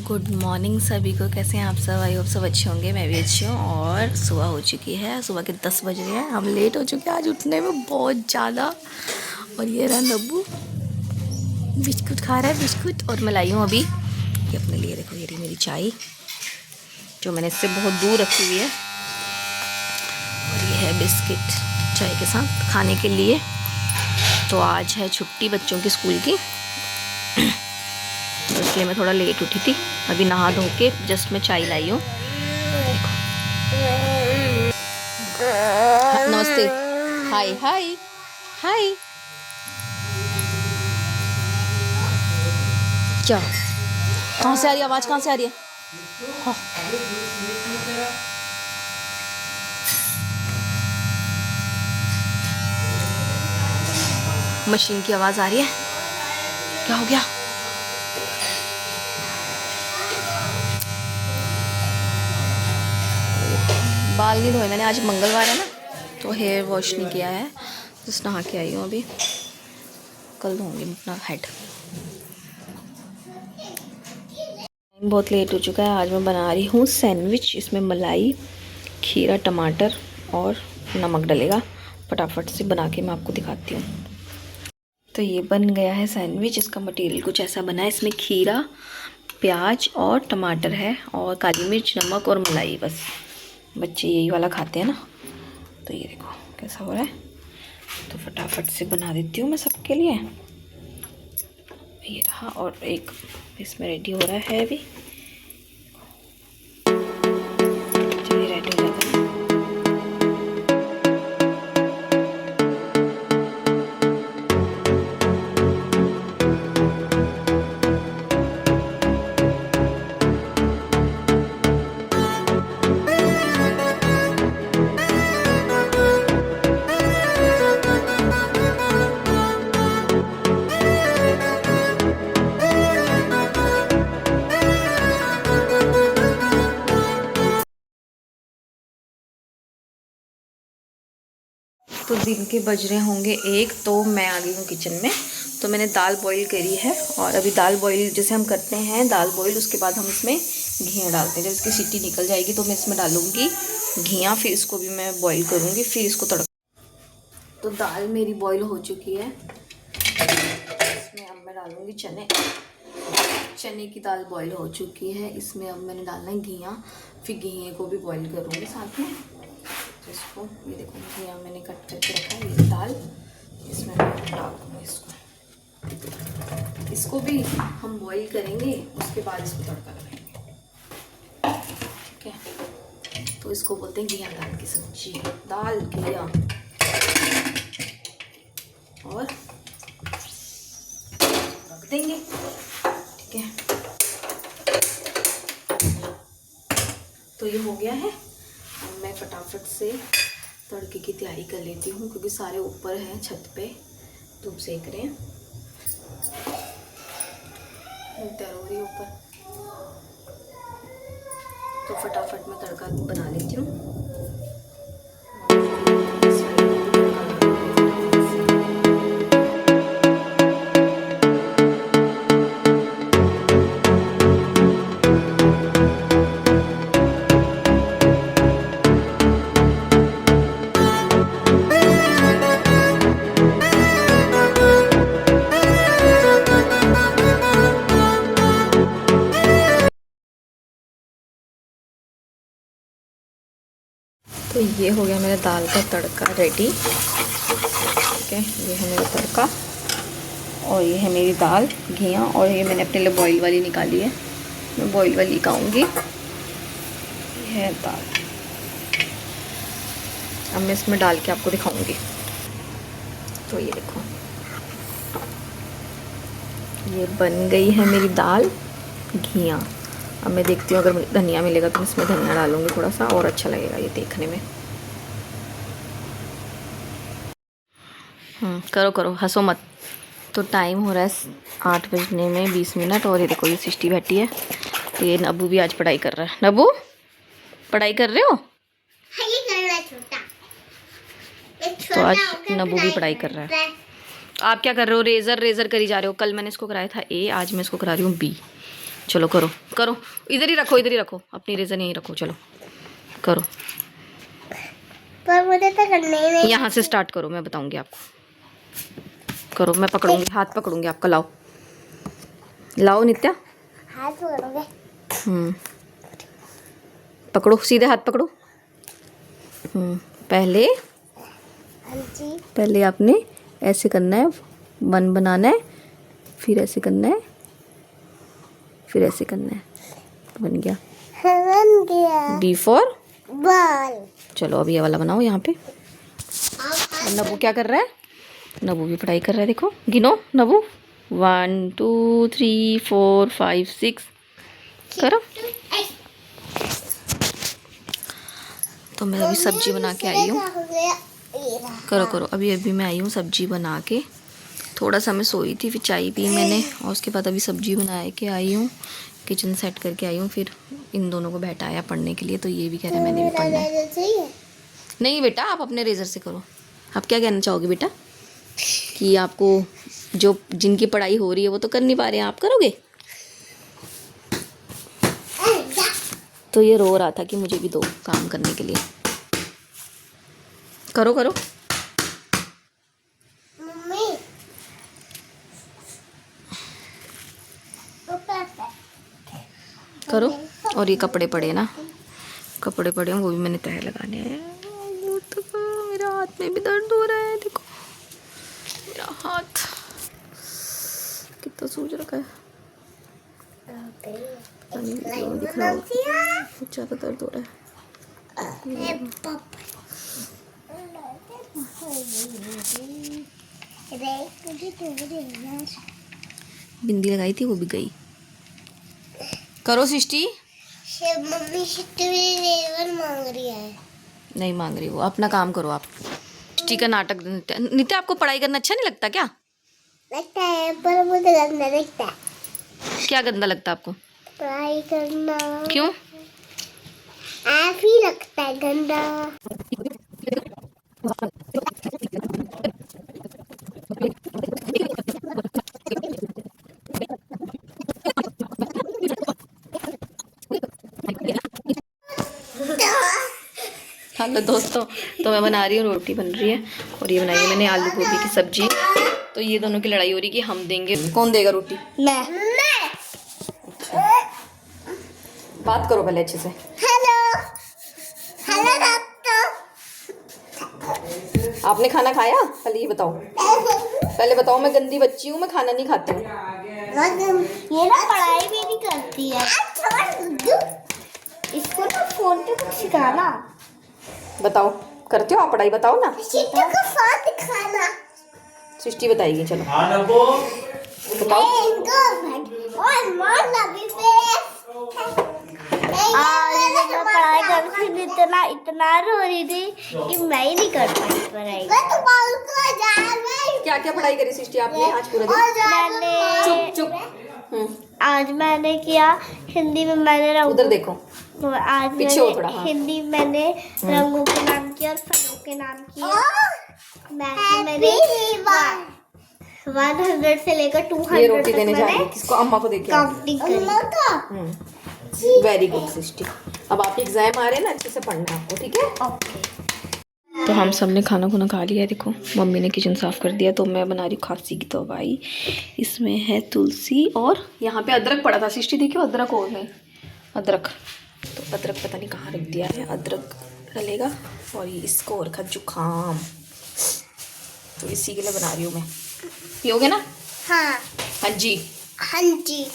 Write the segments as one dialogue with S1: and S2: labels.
S1: Good morning सभी को। कैसे हैं आप सब? आई होप सब अच्छे होंगे। मैं भी अच्छी हूँ। और सुबह हो चुकी है, सुबह के 10 बज रहे हैं। हम लेट हो चुके हैं आज उठने में बहुत ज़्यादा। और ये रहा नब्बू बिस्कुट खा रहा है, बिस्कुट। और मैं लाई हूँ अभी ये अपने लिए। देखो ये रही मेरी चाय जो मैंने इससे बहुत दूर रखी हुई है। और ये है बिस्किट चाय के साथ खाने के लिए। तो आज है छुट्टी बच्चों की स्कूल की, तो इसलिए मैं थोड़ा लेट उठी थी। अभी नहा धो के जस्ट मैं चाय लाई हूँ। नमस्ते, हाय हाय हाय। क्या कहाँ से आ रही है आवाज़? कहाँ से आ रही है? हाँ। मशीन की आवाज़ आ रही है। क्या हो गया? बाल नहीं धोए मैंने, आज मंगलवार है ना, तो हेयर वॉश नहीं किया है। जस्ट नहा के आई हूँ अभी, कल धोऊंगी अपना हेड। बहुत लेट हो चुका है। आज मैं बना रही हूँ सैंडविच। इसमें मलाई, खीरा, टमाटर और नमक डलेगा। फटाफट से बना के मैं आपको दिखाती हूँ। तो ये बन गया है सैंडविच। इसका मटेरियल कुछ ऐसा बना है। इसमें खीरा, प्याज और टमाटर है, और काली मिर्च, नमक और मलाई। बस बच्चे यही वाला खाते हैं ना। तो ये देखो कैसा हो रहा है। तो फटाफट से बना देती हूँ मैं सबके लिए। ये रहा, और एक इसमें रेडी हो रहा है अभी। चलिए रेडी हो जाता है। तो दिन के बज रहे होंगे 1, तो मैं आ गई हूँ किचन में। तो मैंने दाल बॉईल करी है, और अभी दाल बॉईल जैसे हम करते हैं दाल बॉईल, उसके बाद हम इसमें घी डालते हैं। जब इसकी सीटी निकल जाएगी तो मैं इसमें डालूँगी घिया, फिर इसको भी मैं बॉईल करूँगी, फिर इसको तड़का। तो दाल मेरी बॉईल हो चुकी है। इसमें अब मैं डालूँगी चने। चने की दाल बॉईल हो चुकी है। इसमें अब मैंने डालना है घिया, फिर घिए को भी बॉईल करूँगी साथ में। तो इसको ये देखो घिया मैंने कट करके रखा है। ये दाल इसमें मैं डाल दूँगी। इसको भी हम बॉईल करेंगे, उसके बाद इसको तड़का लगाएंगे। ठीक है, तो इसको बोलते हैं घिया दाल की सब्जी। दाल घिया और रख देंगे। ठीक है, तो ये हो गया है। अब मैं फटाफट से तड़के की तैयारी कर लेती हूँ, क्योंकि सारे ऊपर हैं छत पे, धूप सेक रहे हैं। तैयार हो रही है ऊपर, तो फटाफट मैं तड़का बना लेती हूँ। तो ये हो गया मेरा दाल का तड़का रेडी। ठीक है, ये है मेरा तड़का, और ये है मेरी दाल घिया, और ये मैंने अपने लिए बॉईल वाली निकाली है। मैं बॉईल वाली खाऊंगी। ये है दाल। अब मैं इसमें डाल के आपको दिखाऊंगी। तो ये देखो, ये बन गई है मेरी दाल घिया। अब मैं देखती हूँ, अगर मुझे धनिया मिलेगा तो मैं इसमें धनिया डालूंगी थोड़ा सा, और अच्छा लगेगा ये देखने में। करो करो, हंसो मत। तो टाइम हो रहा है 8 बजने में 20 मिनट, और ये देखो ये सिस्टी बैठी है। तो ये नब्बू भी आज पढ़ाई कर रहा है। नब्बू पढ़ाई कर रहे हो? तो आज नब्बू भी पढ़ाई कर रहा है। आप क्या कर रहे हो? रेज़र करी जा रहे हो। कल मैंने इसको कराया था A, आज मैं इसको करा रही हूँ B। चलो करो करो, इधर ही रखो अपनी रेजर यहीं रखो, चलो करो।
S2: पर मुझे तो करने ही नहीं।
S1: यहाँ से स्टार्ट करो, मैं बताऊंगी आपको। करो, मैं पकड़ूंगी, हाथ पकड़ूंगी आपका। लाओ लाओ नित्या,
S2: हाथ पकड़ोगे?
S1: पकड़ो, सीधे हाथ पकड़ो। पहले
S2: हाँ जी।
S1: पहले आपने ऐसे करना है, 1 बनाना है, फिर ऐसे करना है, फिर ऐसे करना है। बन गया,
S2: बन गया।
S1: D for
S2: ball.
S1: चलो अब ये वाला बनाओ यहाँ पे। और नबू क्या कर रहा है? नबू भी पढ़ाई कर रहा है, देखो गिनो नबू, 1 2 3 4 5 6 करो। तो मैं अभी सब्जी बना के आई हूँ। करो करो, अभी अभी मैं आई हूँ सब्जी बना के। थोड़ा सा मैं सोई थी, फिर चाय पी मैंने, और उसके बाद अभी सब्जी बना के आई हूँ, किचन सेट करके आई हूँ। फिर इन दोनों को बैठाया पढ़ने के लिए, तो ये भी कह रहे हैं मैंने भी पढ़ना है। नहीं बेटा, आप अपने रेजर से करो। आप क्या कहना चाहोगे बेटा? कि आपको जो जिनकी पढ़ाई हो रही है वो तो कर नहीं पा रहे हैं, आप करोगे? तो ये रो रहा था कि मुझे भी दो काम करने के लिए। करो करो।
S2: मम्मी
S1: करो। और ये कपड़े पड़े ना, कपड़े पड़े हैं, वो भी मैंने तह लगाने हैं। मेरा हाथ में भी दर्द हो रहा है, देखो मेरा हाथ कितना सूज रखा है। वीडियो में दिख रहा होगा, बहुत ज़्यादा दर्द हो रहा है। बिंदी लगाई थी, वो भी गई। करो सृष्टि।
S2: मम्मी रेवर मांग रही है।
S1: नहीं मांग रही, वो अपना काम करो आप। सृष्टि का नाटक। नित्या आपको पढ़ाई करना अच्छा नहीं लगता क्या?
S2: लगता है, पर मुझे गंदा लगता है।
S1: क्या गंदा लगता है आपको?
S2: पढ़ाई करना।
S1: क्यों?
S2: ऐसे ही लगता है गंदा।
S1: हेलो दोस्तों, तो मैं बना रही हूँ, रोटी बन रही है, और ये बनाई है मैंने आलू गोभी की सब्जी। तो ये दोनों की लड़ाई हो रही कि हम देंगे, कौन देगा रोटी?
S2: मैं।
S1: अच्छा, बात करो पहले अच्छे से।
S2: Hello hello doctor.
S1: आपने खाना खाया? पहले ये बताओ, पहले बताओ। मैं गंदी बच्ची हूँ, मैं खाना नहीं खाती हूँ।
S2: ये ना पढ़ाई भी नहीं करती है। इसको तो फोन पे कुछ सिखाना।
S1: बताओ, करते हो आप पढ़ाई? बताओ ना।
S2: चिट्टू को फोन दिखाना।
S1: सृष्टि बताएगी, चलो बताओ।
S2: और मारना भी आज मैं पढ़ाई करती थी, इतना रो रही थी कि मैं ही नहीं कर पाई पढ़ाई।
S1: क्या क्या पढ़ाई करी सृष्टि आपने आज पूरे दिन?
S2: मैंने
S1: चुप चुप।
S2: आज मैंने किया हिंदी में, मैंने
S1: उधर देखो,
S2: आज
S1: पीछे हो
S2: मैंने
S1: थोड़ा, हाँ।
S2: हिंदी मैंने रंगों के नाम किया और फलों के नाम किया। मैथ मैंने 100 से लेकर 200
S1: ये रोटी
S2: तक
S1: देने जा रही
S2: मैंने
S1: है किसको? अम्मा को देके
S2: काउंटिंग करी।
S1: वेरी गुड सृष्टि। अब आपके एग्जाम आ रहे हैं ना, अच्छे से पढ़ना है आपको, ठीक है?
S2: ओके।
S1: तो हम सब ने खाना खुना खा लिया है, देखो मम्मी ने किचन साफ़ कर दिया। तो मैं बना रही हूँ खांसी की दवाई। इसमें है तुलसी, और यहाँ पे अदरक पड़ा था सृष्टि, देखियो अदरक और नहीं, अदरक। तो अदरक पता नहीं कहाँ रख दिया है, अदरक डलेगा। और ये इसको और रखा जुकाम, तो इसी के लिए बना रही हूँ मैं। पियोगे ना?
S2: हाँ
S1: हाँ जी,
S2: हाँ जी।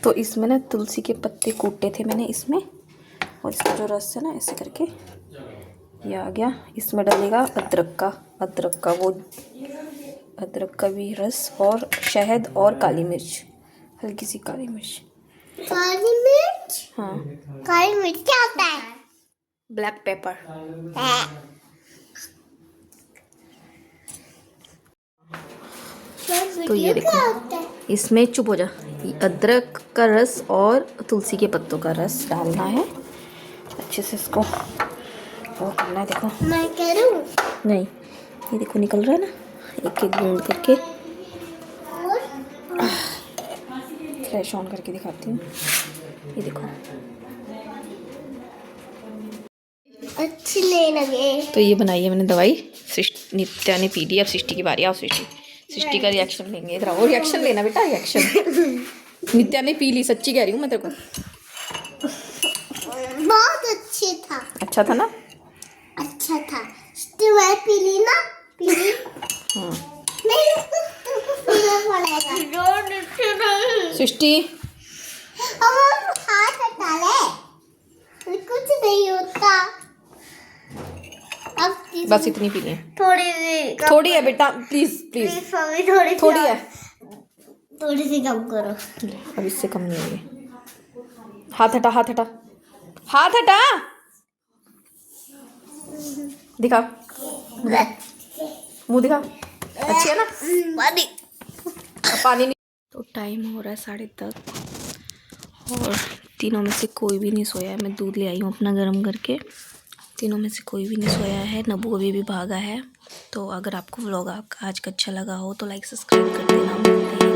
S1: तो इसमें ना तुलसी के पत्ते कूटे थे मैंने इसमें, और इसका जो रस है ना ऐसे करके ये आ गया। इसमें डलेगा अदरक का वो अदरक का भी रस, और शहद, और काली मिर्च, हल्की सी काली मिर्च।
S2: काली मिर्च?
S1: हाँ,
S2: काली मिर्च क्या होता है?
S1: Black pepper. तो ये देखो, इसमें चुप हो जा, अदरक का रस और तुलसी के पत्तों का रस डालना है, अच्छे से इसको वो करना है। देखो
S2: मैं करूँ?
S1: नहीं, ये देखो निकल रहा है ना, एक एक बूंद करके। फ्लैश ऑन करके दिखाती हूँ, ये देखो।
S2: अच्छी नहीं लगे।
S1: तो ये बनाई है मैंने दवाई, नित्या ने पी ली। अब सृष्टि की बारी। आओ सृष्टि का रिएक्शन लेंगे। इधर आओ, रिएक्शन लेना बेटा, रिएक्शन। नित्या ने पी ली, सच्ची कह रही हूँ मैं तेरे को।
S2: बहुत अच्छी था।
S1: अच्छा था ना?
S2: अच्छा था। तो मैं पी ली ना, पी ली।
S1: हाँ।
S2: नहीं, तुमको पीना पड़ेगा।
S1: सृष्टि
S2: अब हाथ हटा ले, कुछ नहीं होता। अब
S1: बस इतनी पीनी है।
S2: थोड़ी
S1: है बेटा, प्लीज प्लीज।
S2: मम्मी
S1: थोड़ी है,
S2: थोड़ी सी कम करो।
S1: अब इससे कम नहीं है। हाथ हटा, हाथ हटा, हाथ हटा। दिखा मुंह, दिखा। अच्छी है ना?
S2: पानी।
S1: पानी नहीं। तो टाइम हो रहा है 10:30 और तीनों में से कोई भी नहीं सोया है। मैं दूध ले आई हूँ अपना गर्म करके। तीनों में से कोई भी नहीं सोया है। नबू अभी भी भागा है। तो अगर आपको व्लॉग आपका आज का अच्छा लगा हो तो लाइक सब्सक्राइब कर देना।